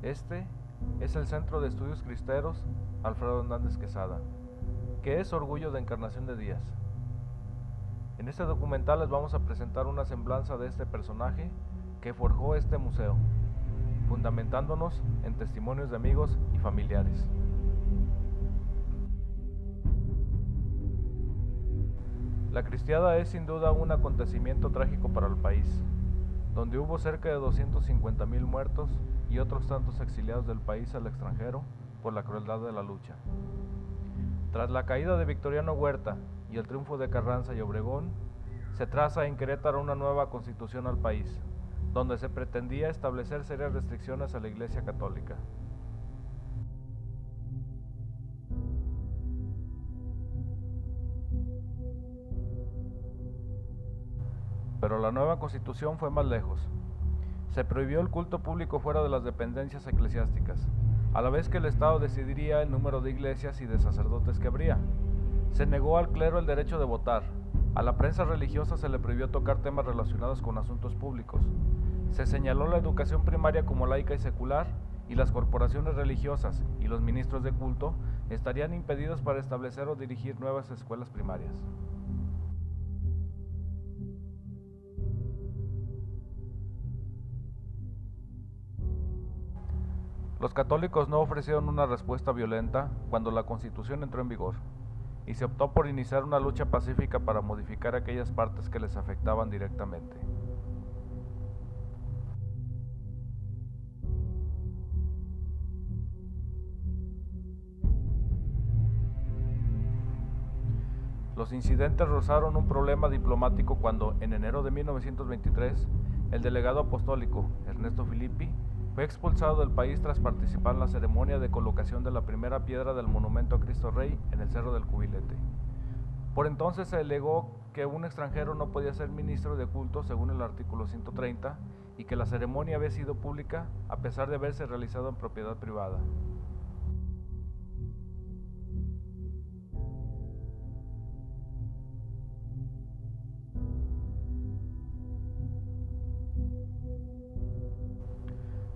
Este es el Centro de Estudios Cristeros Alfredo Hernández Quesada, que es orgullo de Encarnación de Díaz. En este documental les vamos a presentar una semblanza de este personaje que forjó este museo, fundamentándonos en testimonios de amigos y familiares. La Cristiada es sin duda un acontecimiento trágico para el país, donde hubo cerca de 250,000 muertos y otros tantos exiliados del país al extranjero por la crueldad de la lucha. Tras la caída de Victoriano Huerta y el triunfo de Carranza y Obregón, se traza en Querétaro una nueva constitución al país, donde se pretendía establecer serias restricciones a la Iglesia Católica. Pero la nueva constitución fue más lejos. Se prohibió el culto público fuera de las dependencias eclesiásticas, a la vez que el Estado decidiría el número de iglesias y de sacerdotes que habría. Se negó al clero el derecho de votar. A la prensa religiosa se le prohibió tocar temas relacionados con asuntos públicos. Se señaló la educación primaria como laica y secular, y las corporaciones religiosas y los ministros de culto estarían impedidos para establecer o dirigir nuevas escuelas primarias. Los católicos no ofrecieron una respuesta violenta cuando la Constitución entró en vigor, y se optó por iniciar una lucha pacífica para modificar aquellas partes que les afectaban directamente. Los incidentes rozaron un problema diplomático cuando, en enero de 1923, el delegado apostólico, Ernesto Filippi, fue expulsado del país tras participar en la ceremonia de colocación de la primera piedra del monumento a Cristo Rey en el Cerro del Cubilete. Por entonces se alegó que un extranjero no podía ser ministro de culto según el artículo 130 y que la ceremonia había sido pública a pesar de haberse realizado en propiedad privada.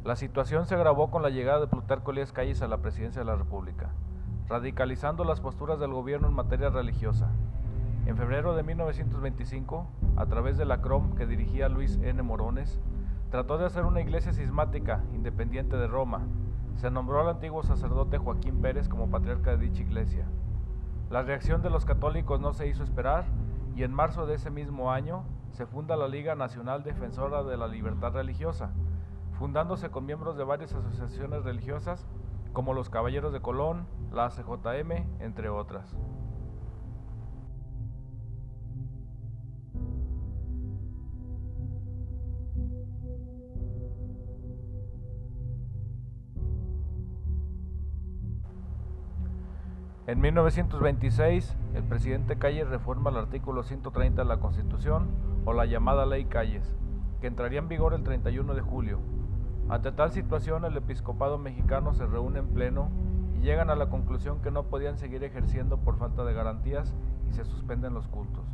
La situación se agravó con la llegada de Plutarco Elías Calles a la presidencia de la República, radicalizando las posturas del gobierno en materia religiosa. En febrero de 1925, a través de la CROM que dirigía Luis N. Morones, trató de hacer una iglesia cismática, independiente de Roma. Se nombró al antiguo sacerdote Joaquín Pérez como patriarca de dicha iglesia. La reacción de los católicos no se hizo esperar y en marzo de ese mismo año se funda la Liga Nacional Defensora de la Libertad Religiosa, fundándose con miembros de varias asociaciones religiosas como los Caballeros de Colón, la ACJM, entre otras. En 1926, el presidente Calles reforma el artículo 130 de la Constitución, o la llamada Ley Calles, que entraría en vigor el 31 de julio. Ante tal situación, el episcopado mexicano se reúne en pleno y llegan a la conclusión que no podían seguir ejerciendo por falta de garantías y se suspenden los cultos.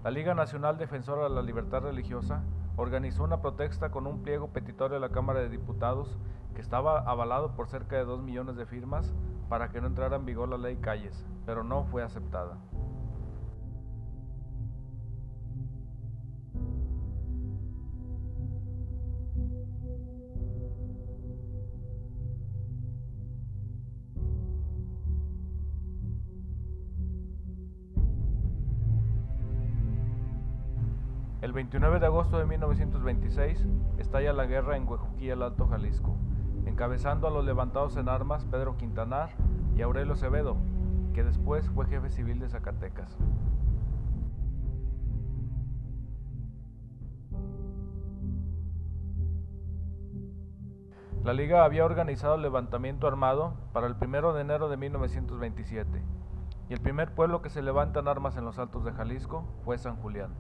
La Liga Nacional Defensora de la Libertad Religiosa organizó una protesta con un pliego petitorio a la Cámara de Diputados que estaba avalado por cerca de 2 millones de firmas para que no entrara en vigor la Ley Calles, pero no fue aceptada. El 29 de agosto de 1926 estalla la guerra en Huejuquí, el Alto Jalisco, encabezando a los levantados en armas Pedro Quintanar y Aurelio Acevedo, que después fue jefe civil de Zacatecas. La Liga había organizado el levantamiento armado para el 1 de enero de 1927, y el primer pueblo que se levanta en armas en los Altos de Jalisco fue San Julián.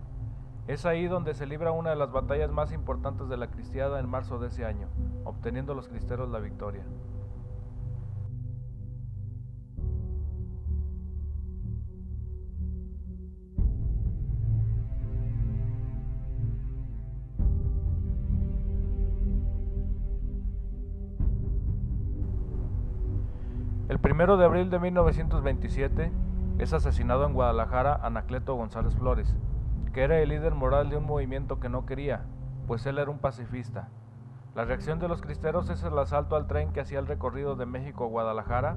Es ahí donde se libra una de las batallas más importantes de la Cristiada en marzo de ese año, obteniendo los cristeros la victoria. El 1 de abril de 1927 es asesinado en Guadalajara Anacleto González Flores, que era el líder moral de un movimiento que no quería, pues él era un pacifista. La reacción de los cristeros es el asalto al tren que hacía el recorrido de México a Guadalajara.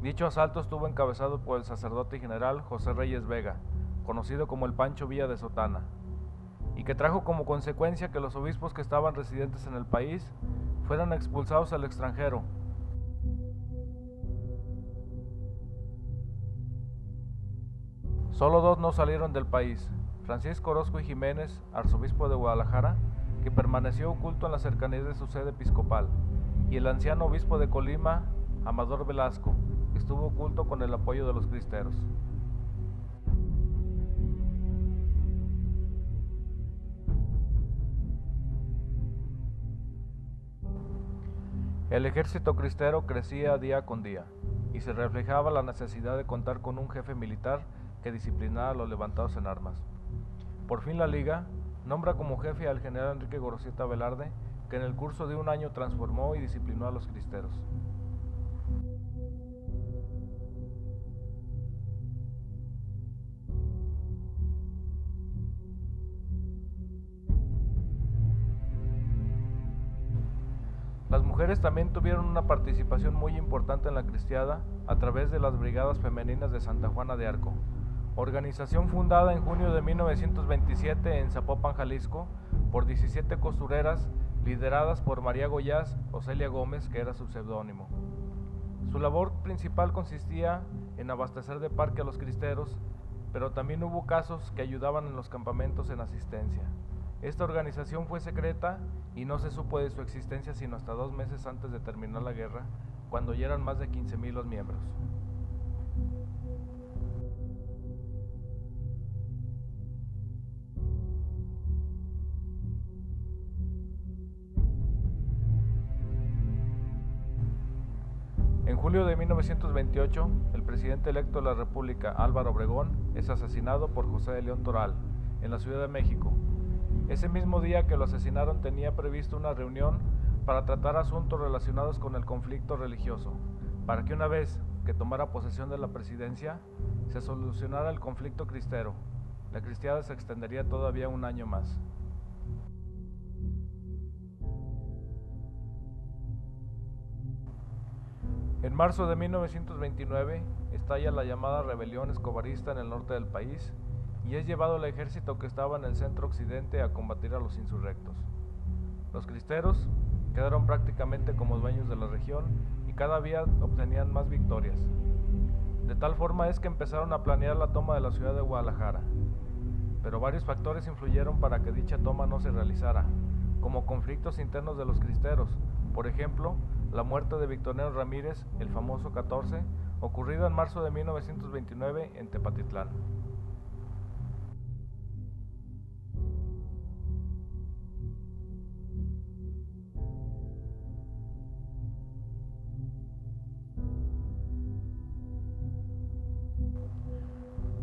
Dicho asalto estuvo encabezado por el sacerdote y general José Reyes Vega, conocido como el Pancho Villa de Sotana, y que trajo como consecuencia que los obispos que estaban residentes en el país fueran expulsados al extranjero. Solo dos no salieron del país: Francisco Orozco y Jiménez, arzobispo de Guadalajara, que permaneció oculto en las cercanías de su sede episcopal, y el anciano obispo de Colima, Amador Velasco, que estuvo oculto con el apoyo de los cristeros. El ejército cristero crecía día con día, y se reflejaba la necesidad de contar con un jefe militar que disciplinara a los levantados en armas. Por fin la Liga nombra como jefe al general Enrique Gorosieta Velarde, que en el curso de un año transformó y disciplinó a los cristeros. Las mujeres también tuvieron una participación muy importante en la cristiada a través de las Brigadas Femeninas de Santa Juana de Arco, organización fundada en junio de 1927 en Zapopan, Jalisco, por 17 costureras lideradas por María Goyás o Celia Gómez, que era su seudónimo. Su labor principal consistía en abastecer de parque a los cristeros, pero también hubo casos que ayudaban en los campamentos en asistencia. Esta organización fue secreta y no se supo de su existencia sino hasta 2 meses antes de terminar la guerra, cuando ya eran más de 15,000 los miembros. En julio de 1928, el presidente electo de la República, Álvaro Obregón, es asesinado por José de León Toral, en la Ciudad de México. Ese mismo día que lo asesinaron tenía previsto una reunión para tratar asuntos relacionados con el conflicto religioso, para que una vez que tomara posesión de la presidencia, se solucionara el conflicto cristero. La cristiada se extendería todavía un año más. En marzo de 1929 estalla la llamada rebelión escobarista en el norte del país y es llevado el ejército que estaba en el centro occidente a combatir a los insurrectos. Los cristeros quedaron prácticamente como dueños de la región y cada día obtenían más victorias. De tal forma es que empezaron a planear la toma de la ciudad de Guadalajara, pero varios factores influyeron para que dicha toma no se realizara, como conflictos internos de los cristeros, por ejemplo, la muerte de Victoriano Ramírez, el famoso 14, ocurrida en marzo de 1929 en Tepatitlán.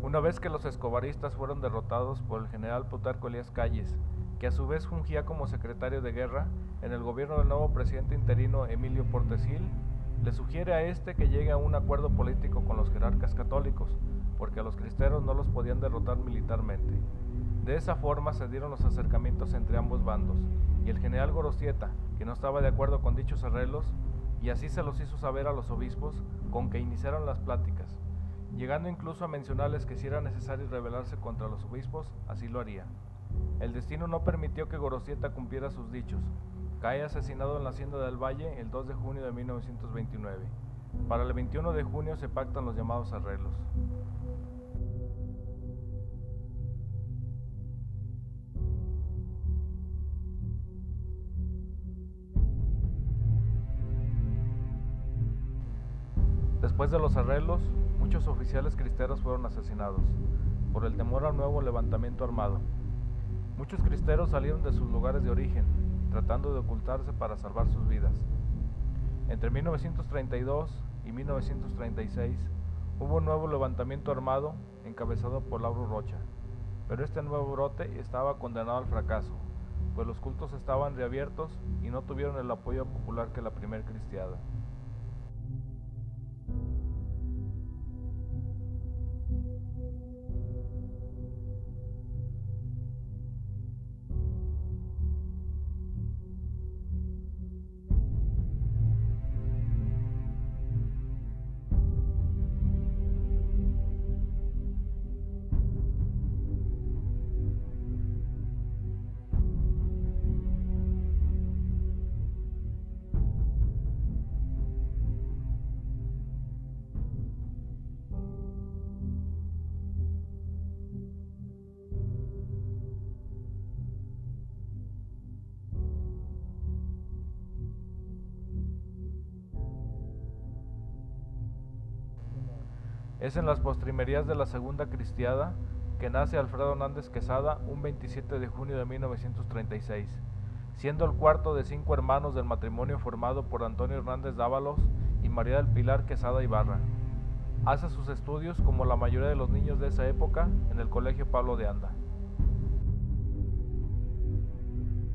Una vez que los escobaristas fueron derrotados por el general Plutarco Elías Calles, que a su vez fungía como secretario de guerra en el gobierno del nuevo presidente interino Emilio Portes Gil, le sugiere a este que llegue a un acuerdo político con los jerarcas católicos, porque a los cristeros no los podían derrotar militarmente. De esa forma se dieron los acercamientos entre ambos bandos, y el general Gorosieta, que no estaba de acuerdo con dichos arreglos, y así se los hizo saber a los obispos, con que iniciaron las pláticas, llegando incluso a mencionarles que si era necesario rebelarse contra los obispos, así lo haría. El destino no permitió que Gorosieta cumpliera sus dichos. Cae asesinado en la Hacienda del Valle el 2 de junio de 1929. Para el 21 de junio se pactan los llamados arreglos. Después de los arreglos, muchos oficiales cristeros fueron asesinados, por el temor al nuevo levantamiento armado. Muchos cristeros salieron de sus lugares de origen, tratando de ocultarse para salvar sus vidas. Entre 1932 y 1936 hubo un nuevo levantamiento armado encabezado por Lauro Rocha, pero este nuevo brote estaba condenado al fracaso, pues los cultos estaban reabiertos y no tuvieron el apoyo popular que la primer cristiada. Es en las postrimerías de la Segunda Cristiada que nace Alfredo Hernández Quesada un 27 de junio de 1936, siendo el cuarto de 5 hermanos del matrimonio formado por Antonio Hernández Dávalos y María del Pilar Quesada Ibarra. Hace sus estudios, como la mayoría de los niños de esa época, en el Colegio Pablo de Anda.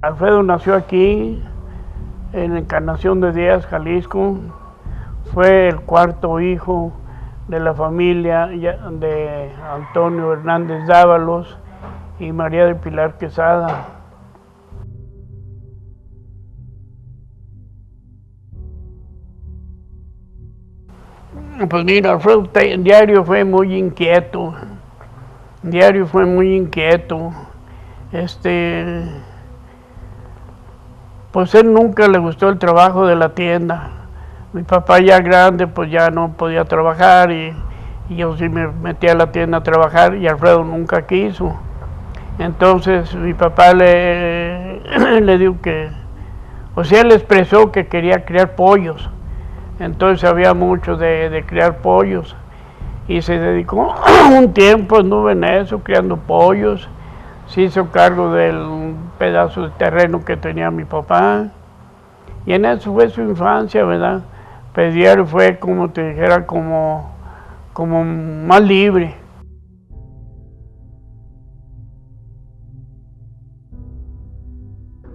Alfredo nació aquí, en Encarnación de Díaz, Jalisco. Fue el cuarto hijo de la familia de Antonio Hernández Dávalos y María del Pilar Quesada. Pues mira, Alfredo diario fue muy inquieto. Pues él nunca le gustó el trabajo de la tienda. Mi papá ya grande, pues ya no podía trabajar y yo sí me metí a la tienda a trabajar y Alfredo nunca quiso. Entonces mi papá le dijo él expresó que quería criar pollos. Entonces había mucho de criar pollos y se dedicó un tiempo, anduve en eso, criando pollos. Se hizo cargo del pedazo de terreno que tenía mi papá y en eso fue su infancia, ¿verdad? Pero diario fue, como te dijera, como más libre.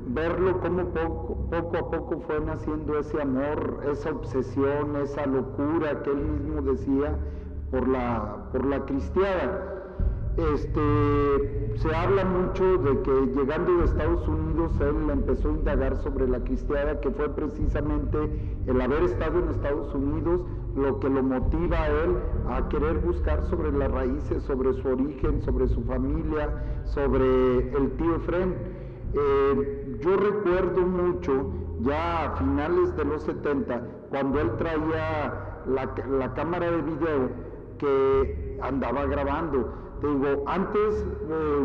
Verlo como poco a poco fue naciendo ese amor, esa obsesión, esa locura que él mismo decía por la cristiada. Se habla mucho de que llegando de Estados Unidos él empezó a indagar sobre la cristiada, que fue precisamente el haber estado en Estados Unidos lo que lo motiva a él a querer buscar sobre las raíces, sobre su origen, sobre su familia, sobre el tío Efrén. Yo recuerdo mucho, ya a finales de los 70, cuando él traía la cámara de video que andaba grabando. Te digo, antes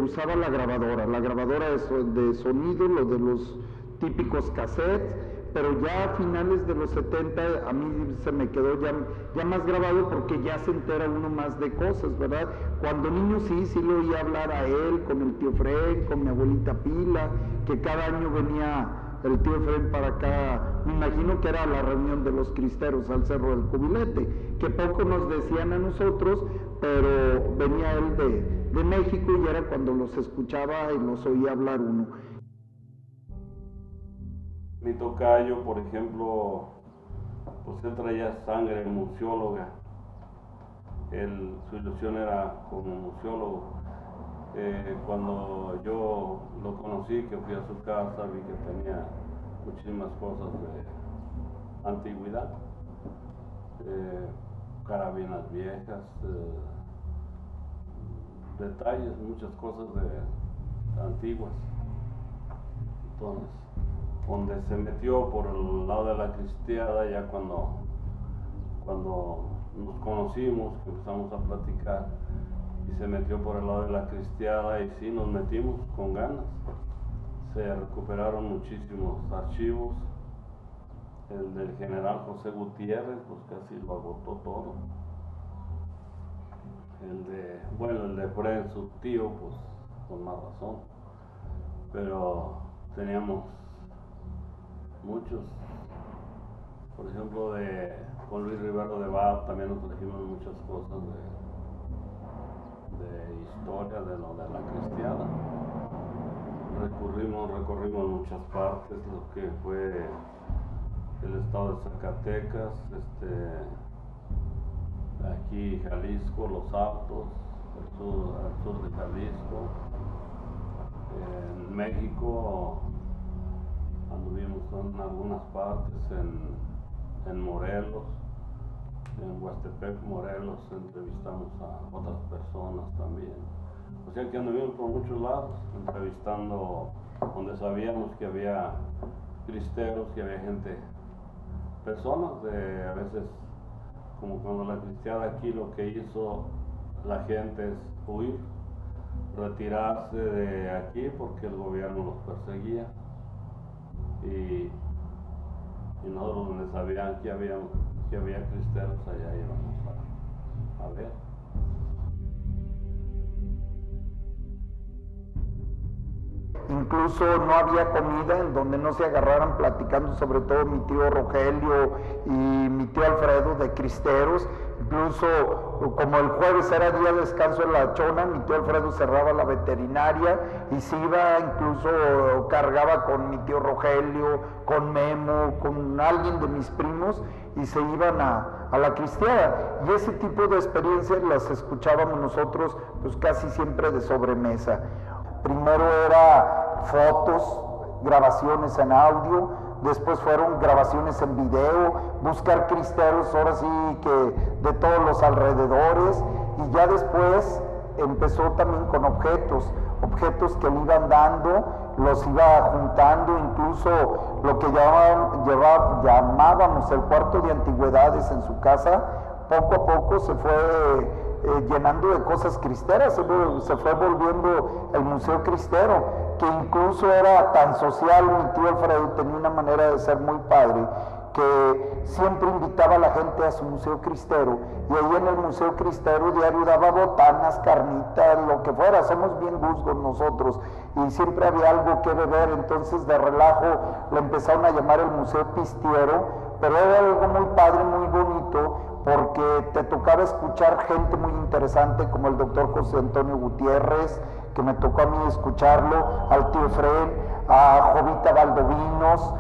usaba la grabadora de sonido, lo de los típicos cassettes, pero ya a finales de los 70 a mí se me quedó ya más grabado porque ya se entera uno más de cosas, ¿verdad? Cuando niño sí lo oía hablar a él, con el tío Efrén, con mi abuelita Pila, que cada año venía el tío Efrén para acá, me imagino que era la reunión de los cristeros al Cerro del Cubilete, que poco nos decían a nosotros, pero venía él de México y era cuando los escuchaba y los oía hablar uno. Mi tocayo, por ejemplo, pues él traía sangre museóloga. Su ilusión era como museólogo. Cuando yo lo conocí, que fui a su casa, vi que tenía muchísimas cosas de antigüedad, carabinas viejas, detalles, muchas cosas antiguas. Entonces, donde se metió por el lado de la cristiada, ya cuando nos conocimos, que empezamos a platicar, y se metió por el lado de la cristiada, y sí, nos metimos con ganas. Se recuperaron muchísimos archivos. El del general José Gutiérrez, pues casi lo agotó todo. El de Efrén, su tío, pues con más razón. Pero teníamos muchos. Por ejemplo, con Luis Rivero de Bar también nos trajimos muchas cosas de historia de lo de la cristiada. Recorrimos muchas partes, lo que fue el estado de Zacatecas, aquí Jalisco, Los Altos, al sur de Jalisco. En México anduvimos en algunas partes, en Morelos, en Huastepec, Morelos, entrevistamos a otras personas también. O sea que anduvimos por muchos lados, entrevistando donde sabíamos que había cristeros, que había gente, personas a veces, como cuando la cristiada aquí lo que hizo la gente es huir, retirarse de aquí porque el gobierno los perseguía. Y nosotros donde sabían que había cristeros, allá íbamos a ver. Incluso no había comida en donde no se agarraran platicando, sobre todo mi tío Rogelio y mi tío Alfredo de Cristeros. Incluso como el jueves era día de descanso en la Chona, mi tío Alfredo cerraba la veterinaria y se iba, incluso cargaba con mi tío Rogelio, con Memo, con alguien de mis primos y se iban a la cristiada. Y ese tipo de experiencias las escuchábamos nosotros pues casi siempre de sobremesa. Primero era fotos, grabaciones en audio, después fueron grabaciones en video, buscar cristeros ahora sí que de todos los alrededores, y ya después empezó también con objetos que le iban dando, los iba juntando, incluso lo que llamábamos el cuarto de antigüedades en su casa, poco a poco se fue llenando de cosas cristeras, se fue volviendo el Museo Cristero, que incluso era tan social. Mi tío Alfredo tenía una manera de ser muy padre, que siempre invitaba a la gente a su Museo Cristero, y ahí en el Museo Cristero diario daba botanas, carnitas, lo que fuera. Somos bien gusgos nosotros, y siempre había algo que beber, entonces de relajo le empezaron a llamar el Museo Pistiero, pero era algo muy padre, muy bonito, porque te tocaba escuchar gente muy interesante como el doctor José Antonio Gutiérrez, que me tocó a mí escucharlo, al tío Fred, a Jovita Valdovinos.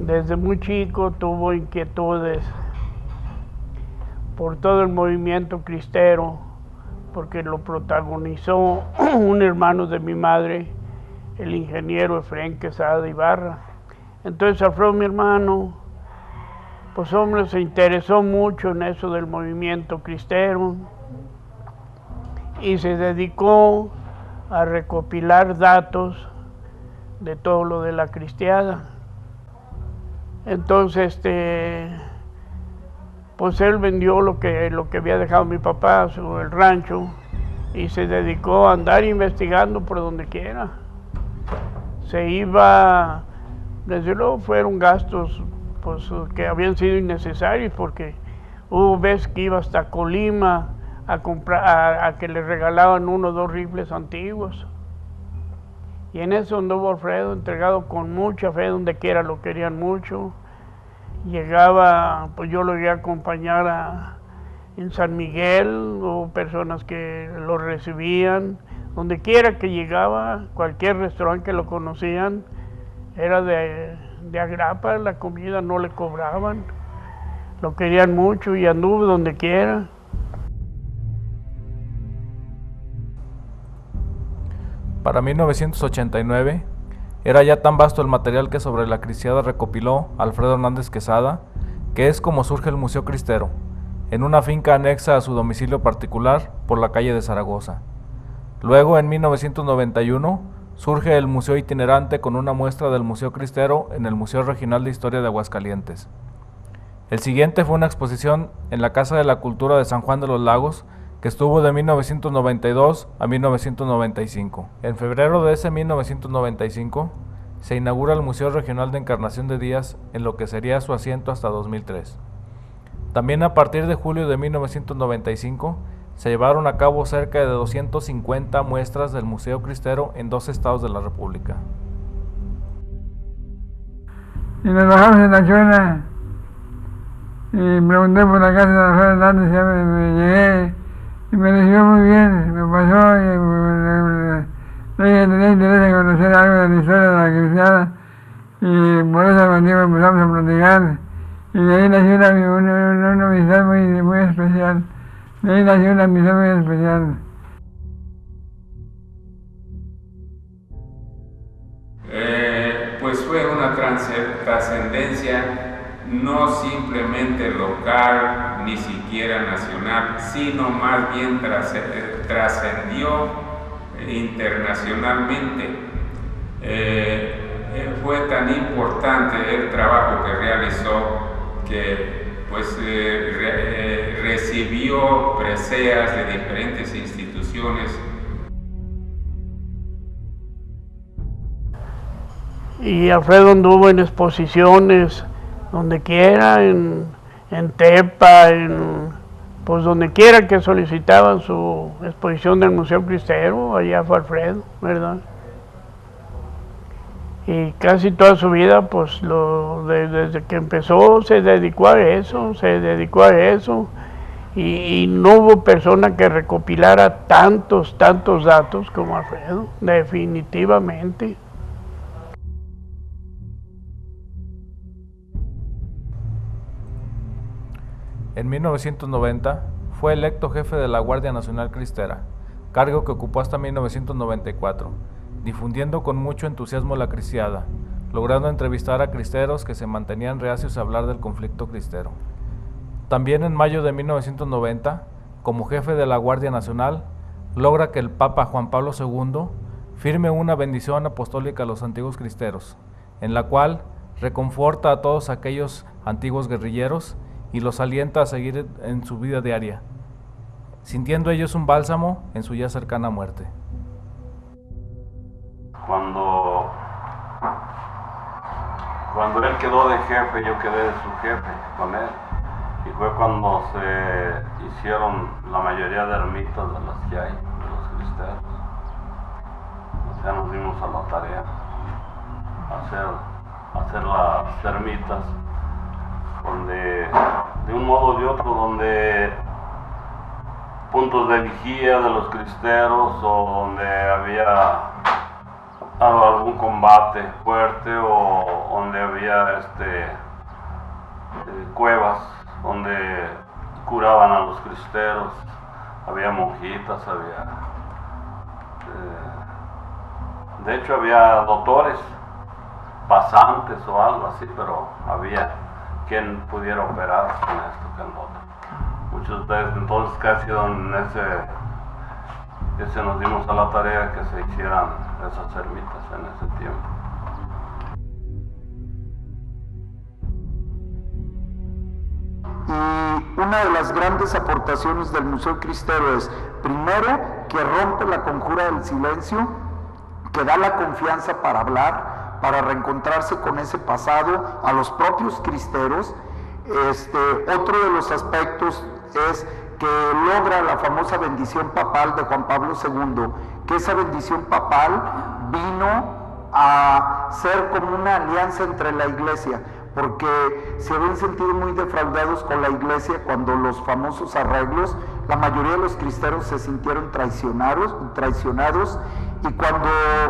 Desde muy chico tuvo inquietudes por todo el movimiento cristero, porque lo protagonizó un hermano de mi madre, el ingeniero Efraín Quesada Ibarra. Entonces Alfredo, mi hermano, pues hombre, se interesó mucho en eso del movimiento cristero y se dedicó a recopilar datos de todo lo de la cristiada. Entonces, pues él vendió lo que había dejado mi papá, el rancho, y se dedicó a andar investigando por donde quiera. Se iba, desde luego fueron gastos pues, que habían sido innecesarios, porque hubo veces que iba hasta Colima a comprar, a que le regalaban 1 o 2 rifles antiguos. Y en eso anduvo Alfredo, entregado con mucha fe, donde quiera lo querían mucho. Llegaba, pues yo lo iba a acompañar en San Miguel, hubo personas que lo recibían. Donde quiera que llegaba, cualquier restaurante que lo conocían, era de agrapa, la comida no le cobraban. Lo querían mucho y anduvo donde quiera. Para 1989, era ya tan vasto el material que sobre la cristiada recopiló Alfredo Hernández Quesada, que es como surge el Museo Cristero, en una finca anexa a su domicilio particular por la calle de Zaragoza. Luego, en 1991, surge el Museo Itinerante con una muestra del Museo Cristero en el Museo Regional de Historia de Aguascalientes. El siguiente fue una exposición en la Casa de la Cultura de San Juan de los Lagos, que estuvo de 1992 a 1995. En febrero de ese 1995 se inaugura el Museo Regional de Encarnación de Díaz en lo que sería su asiento hasta 2003. También a partir de julio de 1995 se llevaron a cabo cerca de 250 muestras del Museo Cristero en 2 estados de la República. Y nos bajamos en la Chona y pregunté por la casa de Alfredo Hernández, ya me llegué. Y me recibió muy bien, me pasó y tenía interés en conocer algo de la historia de la cristiana, y por eso contigo empezamos a platicar, y de ahí nació una amistad muy especial, de ahí nació una amistad muy especial. Pues fue una trascendencia no simplemente local, ni siquiera nacional, sino más bien trascendió internacionalmente. Fue tan importante el trabajo que realizó que pues, recibió preseas de diferentes instituciones. Y Alfredo anduvo en exposiciones donde quiera, en Tepa, pues donde quiera que solicitaban su exposición del Museo Cristero, allá fue Alfredo, ¿verdad? Y casi toda su vida, pues desde que empezó se dedicó a eso, y no hubo persona que recopilara tantos datos como Alfredo, definitivamente. En 1990 fue electo jefe de la Guardia Nacional Cristera, cargo que ocupó hasta 1994, difundiendo con mucho entusiasmo la cristiada, logrando entrevistar a cristeros que se mantenían reacios a hablar del conflicto cristero. También en mayo de 1990, como jefe de la Guardia Nacional, logra que el Papa Juan Pablo II firme una bendición apostólica a los antiguos cristeros, en la cual reconforta a todos aquellos antiguos guerrilleros y los alienta a seguir en su vida diaria, sintiendo ellos un bálsamo en su ya cercana muerte. Cuando él quedó de jefe, yo quedé de su jefe con él, y fue cuando se hicieron la mayoría de ermitas de las que hay, de los cristeros. O sea, nos dimos a la tarea hacer las ermitas, donde de un modo o de otro, donde puntos de vigía de los cristeros, o donde había algún combate fuerte, o donde había cuevas donde curaban a los cristeros, había monjitas, de hecho había doctores, pasantes o algo así, pero había quien pudiera operar con esto que en lo otro. Muchos de ustedes entonces casi ese nos dimos a la tarea que se hicieran esas ermitas en ese tiempo. Y una de las grandes aportaciones del Museo Cristero es, primero, que rompe la conjura del silencio, que da la confianza para hablar, para reencontrarse con ese pasado a los propios cristeros. Otro de los aspectos es que logra la famosa bendición papal de Juan Pablo II, que esa bendición papal vino a ser como una alianza entre la Iglesia, porque se habían sentido muy defraudados con la Iglesia cuando los famosos arreglos, la mayoría de los cristeros se sintieron traicionados, y cuando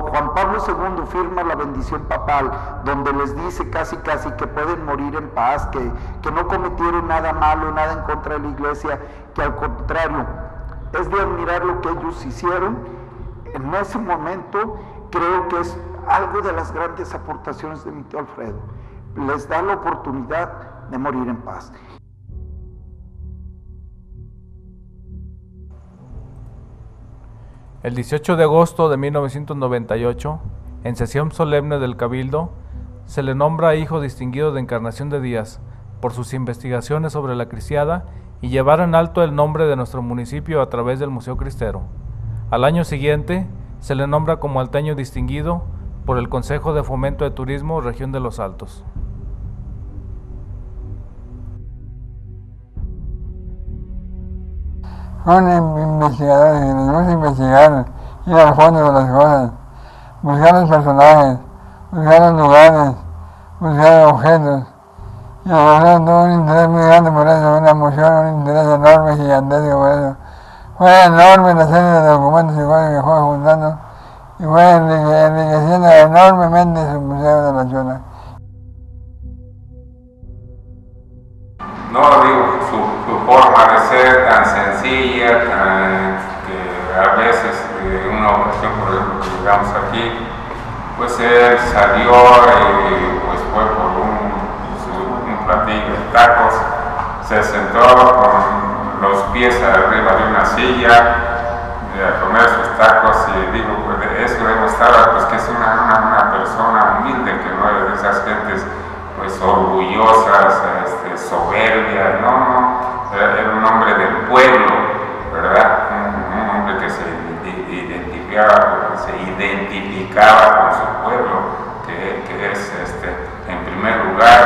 Juan Pablo II firma la bendición papal, donde les dice casi que pueden morir en paz, que no cometieron nada malo, nada en contra de la Iglesia, que al contrario, es de admirar lo que ellos hicieron, en ese momento creo que es algo de las grandes aportaciones de mi tío Alfredo. Les da la oportunidad de morir en paz. El 18 de agosto de 1998, en sesión solemne del Cabildo, se le nombra hijo distinguido de Encarnación de Díaz por sus investigaciones sobre la cristiada y llevar en alto el nombre de nuestro municipio a través del Museo Cristero. Al año siguiente, se le nombra como alteño distinguido por el Consejo de Fomento de Turismo Región de los Altos. Son investigadores que les gusta investigar, ir al fondo de las cosas, buscar los personajes, buscar los lugares, buscar objetos. Y a nosotros tuvo un interés muy grande por eso, una emoción, un interés enorme, gigantesco por eso. Fue enorme la serie de documentos y cosas que fue juntando, y fue enriqueciendo enormemente su Museo de la Chola. No digo, su forma de ser tan sencilla, que a veces, en una ocasión, por ejemplo, que llegamos aquí, pues él salió y pues fue por un platillo de tacos, se sentó con los pies arriba de una silla a comer sus tacos, y digo, pues eso demostraba pues que es una persona humilde, que no es de esas gentes pues orgullosas, soberbias, no, era un hombre del pueblo, ¿verdad? Un hombre que se identificaba con su pueblo, que es en primer lugar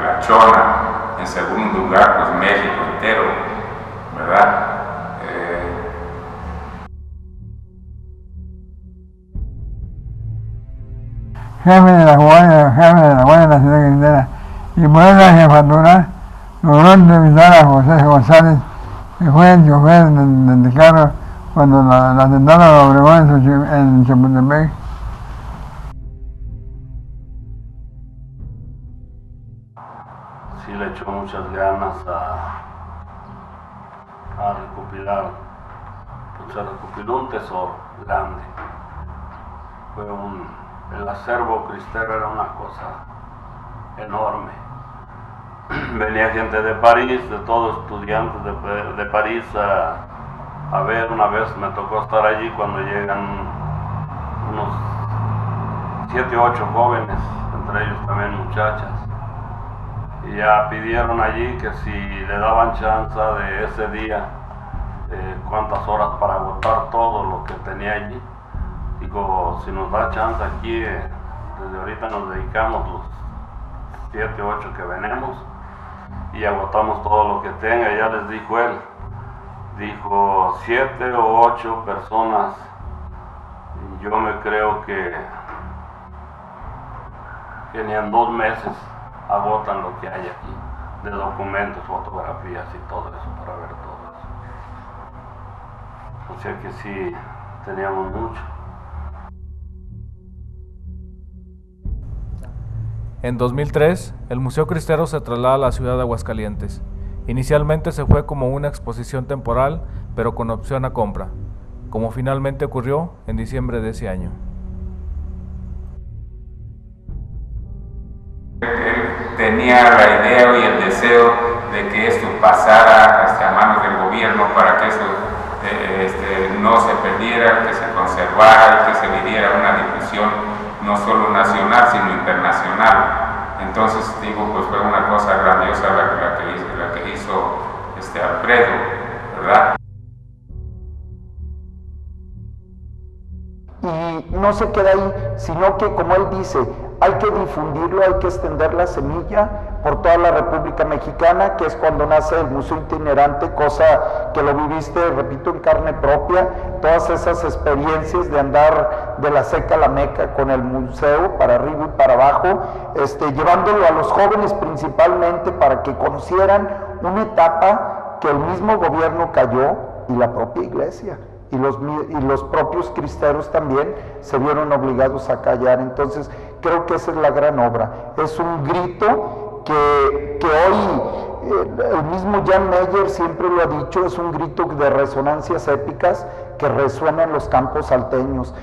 la Chona. En segundo lugar, pues México entero, ¿verdad? Jefe de la Guardia Nacional Cristera, y por esa jefatura logró entrevistar a José González, que fue el chofer del carro cuando la atentaron a Obregón en Chapultepec. Sí le echó muchas ganas a recopilar, pues se recopiló un tesoro grande. El acervo cristero era una cosa enorme. Venía gente de París, de todos estudiantes de París a ver. Una vez me tocó estar allí cuando llegan unos 7 u 8 jóvenes, entre ellos también muchachas. Y ya pidieron allí que si le daban chance de ese día, cuántas horas para agotar todo lo que tenía allí. Digo, si nos da chance aquí, desde ahorita nos dedicamos los 7 u 8 que venimos y agotamos todo lo que tenga. Ya les dijo él, dijo 7 o 8 personas. Y yo me creo que ni en 2 meses agotan lo que hay aquí, de documentos, fotografías y todo eso, para ver todo eso. O sea que sí, teníamos mucho. En 2003, el Museo Cristero se traslada a la ciudad de Aguascalientes. Inicialmente se fue como una exposición temporal, pero con opción a compra, como finalmente ocurrió en diciembre de ese año. Tenía la idea y el deseo de que esto pasara a manos del gobierno para que esto no se perdiera, que se conservara y que se le diera una difusión no solo nacional sino internacional. Entonces digo, pues fue una cosa grandiosa la que hizo Alfredo, ¿verdad? Y no se queda ahí, sino que, como él dice, hay que difundirlo, hay que extender la semilla por toda la República Mexicana, que es cuando nace el Museo Itinerante, cosa que lo viviste, repito, en carne propia, todas esas experiencias de andar de la Seca a la Meca con el museo, para arriba y para abajo, llevándolo a los jóvenes principalmente para que conocieran una etapa que el mismo gobierno cayó y la propia iglesia. Y los propios cristeros también se vieron obligados a callar. Entonces creo que esa es la gran obra, es un grito que hoy el mismo Jan Meyer siempre lo ha dicho, es un grito de resonancias épicas que resuena en los campos salteños.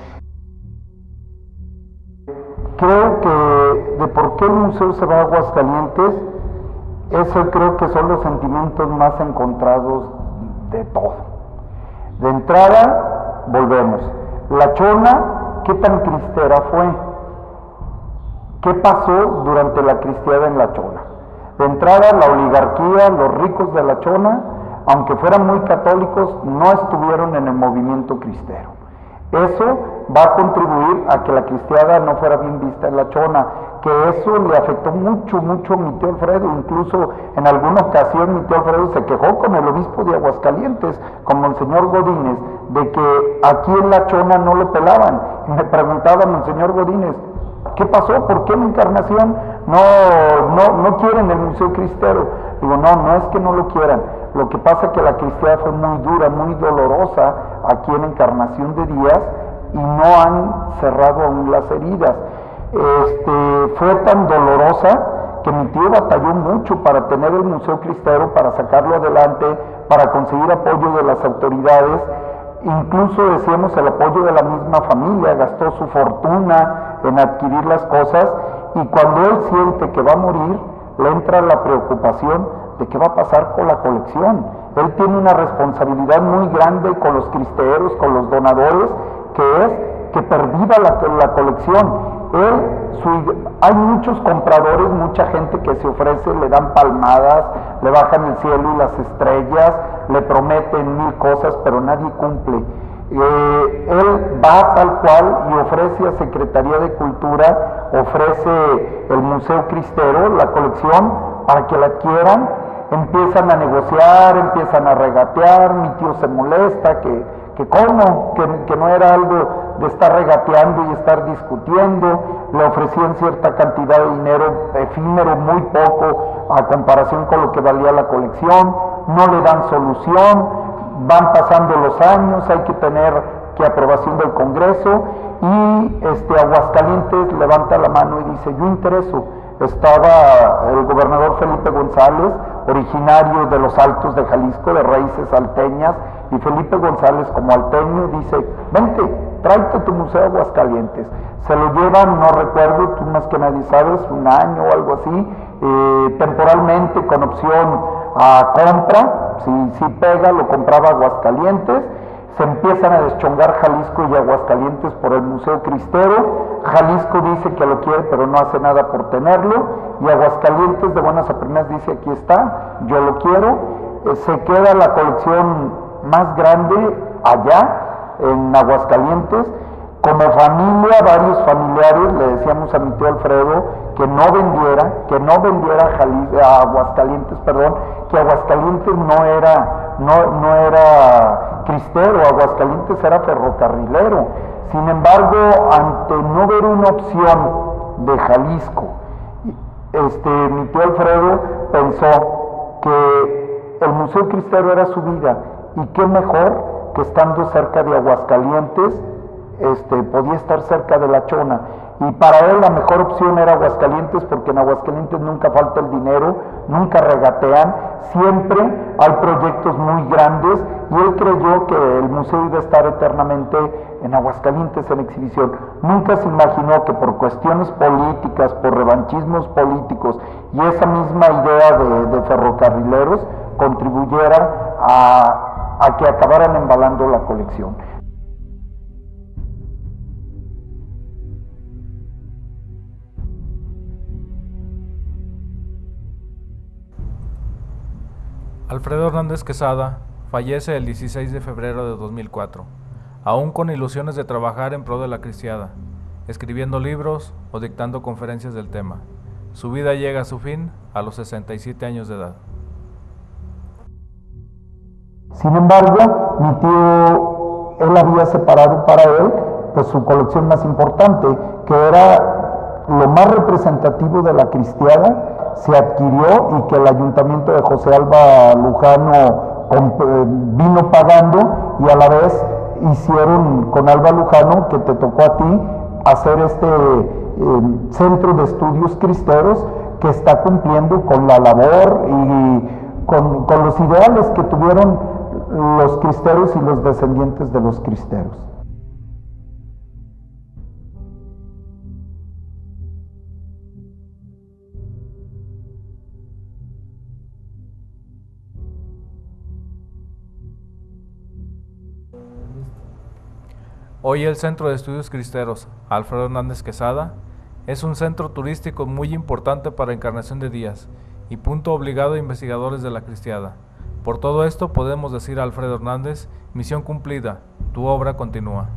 Creo que de por qué el museo se va a Aguascalientes, eso creo que son los sentimientos más encontrados de todo. De entrada, volvemos. La Chona, ¿qué tan cristera fue? ¿Qué pasó durante la cristiada en la Chona? De entrada, la oligarquía, los ricos de la Chona, aunque fueran muy católicos, no estuvieron en el movimiento cristero. Eso va a contribuir a que la cristiada no fuera bien vista en la Chona, que eso le afectó mucho a mi tío Alfredo. Incluso en alguna ocasión mi tío Alfredo se quejó con el obispo de Aguascalientes, con Monseñor Godínez, de que aquí en la Chona no lo pelaban. Y me preguntaba Monseñor Godínez, ¿qué pasó? ¿Por qué en Encarnación no quieren el Museo Cristero? Digo, no es que no lo quieran. Lo que pasa es que la cristiada fue muy dura, muy dolorosa aquí en Encarnación de Díaz y no han cerrado aún las heridas. Fue tan dolorosa que mi tío batalló mucho para tener el Museo Cristero, para sacarlo adelante, para conseguir apoyo de las autoridades. Incluso decíamos el apoyo de la misma familia, gastó su fortuna en adquirir las cosas, y cuando él siente que va a morir, le entra la preocupación de qué va a pasar con la colección. Él tiene una responsabilidad muy grande con los cristeros, con los donadores, que es que perviva la colección. Hay muchos compradores, mucha gente que se ofrece, le dan palmadas, le bajan el cielo y las estrellas, le prometen 1000 cosas, pero nadie cumple. Él va tal cual y ofrece a Secretaría de Cultura, ofrece el Museo Cristero, la colección, para que la adquieran. Empiezan a negociar, empiezan a regatear, mi tío se molesta, que cómo, que no era algo de estar regateando y estar discutiendo. Le ofrecían cierta cantidad de dinero efímero, muy poco a comparación con lo que valía la colección, no le dan solución, van pasando los años, hay que tener aprobación del Congreso y Aguascalientes levanta la mano y dice: yo intereso. Estaba el gobernador Felipe González, originario de los Altos de Jalisco, de raíces salteñas, y Felipe González, como alteño, dice: vente, tráete tu museo a Aguascalientes. Se lo llevan, no recuerdo, tú más que nadie sabes, un año o algo así, temporalmente con opción a compra. Si pega, lo compraba Aguascalientes. Se empiezan a deschongar Jalisco y Aguascalientes por el Museo Cristero. Jalisco dice que lo quiere, pero no hace nada por tenerlo, y Aguascalientes de buenas a primeras dice: aquí está, yo lo quiero. Se queda la colección más grande allá en Aguascalientes. Como familia, varios familiares le decíamos a mi tío Alfredo que no vendiera a Aguascalientes, que Aguascalientes no era cristero, Aguascalientes era ferrocarrilero. Sin embargo, ante no ver una opción de Jalisco, mi tío Alfredo pensó que el Museo Cristero era su vida, y qué mejor que estando cerca de Aguascalientes, podía estar cerca de La Chona, y para él la mejor opción era Aguascalientes, porque en Aguascalientes nunca falta el dinero, nunca regatean, siempre hay proyectos muy grandes, y él creyó que el museo iba a estar eternamente en Aguascalientes en exhibición. Nunca se imaginó que por cuestiones políticas, por revanchismos políticos y esa misma idea de ferrocarrileros contribuyera a que acabaran embalando la colección. Alfredo Hernández Quesada fallece el 16 de febrero de 2004, aún con ilusiones de trabajar en pro de la cristiada, escribiendo libros o dictando conferencias del tema. Su vida llega a su fin a los 67 años de edad. Sin embargo, mi tío, él había separado para él pues su colección más importante, que era lo más representativo de la cristiada, se adquirió, y que el ayuntamiento de José Alba Lujano vino pagando, y a la vez hicieron con Alba Lujano, que te tocó a ti, hacer este centro de estudios cristeros, que está cumpliendo con la labor y con los ideales que tuvieron los cristeros y los descendientes de los cristeros. Hoy el Centro de Estudios Cristeros Alfredo Hernández Quesada es un centro turístico muy importante para Encarnación de Díaz y punto obligado a investigadores de la cristiada. Por todo esto podemos decir a Alfredo Hernández: misión cumplida, tu obra continúa.